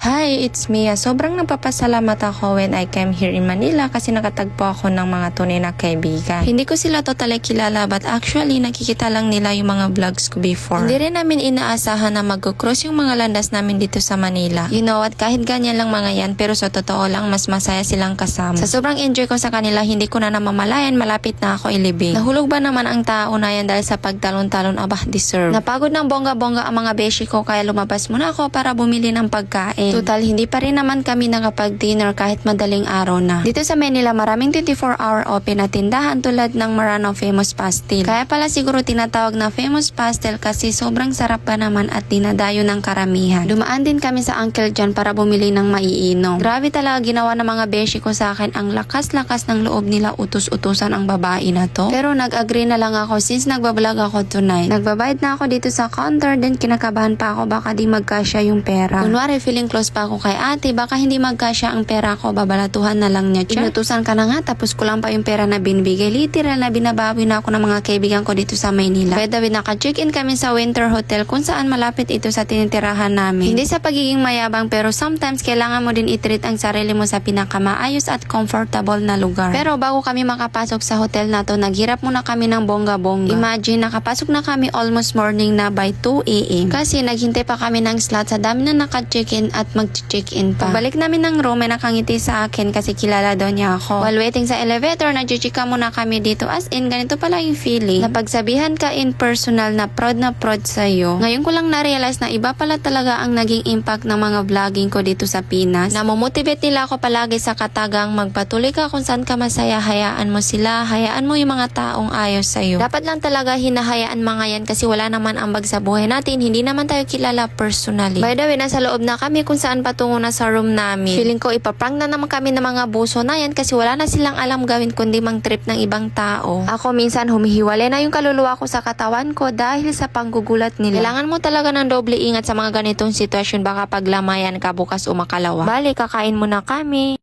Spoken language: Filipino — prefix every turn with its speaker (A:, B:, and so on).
A: Hi, it's Mia. Sobrang napapasalamat ako when I came here in Manila kasi nakatagpo ako ng mga tunay na kaibigan. Hindi ko sila totally kilala but actually nakikita lang nila yung mga vlogs ko before. Hindi rin namin inaasahan na mag-cross yung mga landas namin dito sa Manila. You know what, kahit ganyan lang mga yan pero sa totoo lang mas masaya silang kasama. Sa sobrang enjoy ko sa kanila, hindi ko na namamalayan malapit na ako ilibing. Nahulog ba naman ang tao na yan dahil sa pagtalon-talon? Aba, deserve. Napagod ng bongga-bongga ang mga beshi ko kaya lumabas muna ako para bumili ng pagkain. Total, hindi pa rin naman kami nakapag-dinner kahit madaling araw na. Dito sa Manila, maraming 24-hour open na tindahan tulad ng Marano Famous Pastel. Kaya pala siguro tinatawag na Famous Pastel kasi sobrang sarap pa naman at dinadayo ng karamihan. Dumaan din kami sa Uncle John para bumili ng maiinom. Grabe talaga ginawa ng mga beshi ko sa akin. Ang lakas-lakas ng loob nila utos-utusan ang babae na to. Pero nag-agree na lang ako since nagbablog ako tonight. Nagbabayad na ako dito sa counter then kinakabahan pa ako baka di magkasya yung pera. Kunwari feeling close pa ako kay ate, baka hindi magkasya ang pera ko, babalatuhan na lang niya. Inutusan ka na nga, tapos kulang pa yung pera na binibigay. Literal na binabawi na ako ng mga kaibigan ko dito sa Maynila. By the way, naka-check-in kami sa Winter Hotel kung saan malapit ito sa tinitirahan namin. Hindi sa pagiging mayabang pero sometimes kailangan mo din i-treat ang sarili mo sa pinakamaayos at comfortable na lugar. Pero bago kami makapasok sa hotel na to, naghirap muna kami ng bongga-bongga. Imagine, nakapasok na kami almost morning na by 2 a.m. Kasi naghintay pa kami ng slot sa dami na naka-check-in at mag-check-in pa. Pagbalik namin ng room, may nakangiti sa akin kasi kilala daw niya ako. While waiting sa elevator, nag-chika muna kami dito. As in, ganito pala yung feeling. Napagsabihan ka in personal na proud sa'yo. Ngayon ko lang na-realize na iba pala talaga ang naging impact ng mga vlogging ko dito sa Pinas. Namomotivate nila ako palagi sa katagang magpatuloy ka kung saan ka masaya, hayaan mo sila, hayaan mo yung mga taong ayos sa'yo. Dapat lang talaga hinahayaan mga yan kasi wala naman ambag sa buhay natin, hindi naman tayo kilala personally. By the way, nasa loob na kami kung saan patungo na sa room namin. Feeling ko ipaprank na naman kami ng mga buso na yan kasi wala na silang alam gawin kundi mang trip ng ibang tao. Ako minsan humihiwalay na yung kaluluwa ko sa katawan ko dahil sa panggugulat nila. Kailangan mo talaga ng doble ingat sa mga ganitong sitwasyon, baka paglamayan ka bukas o makalawa. Bale, kakain muna kami.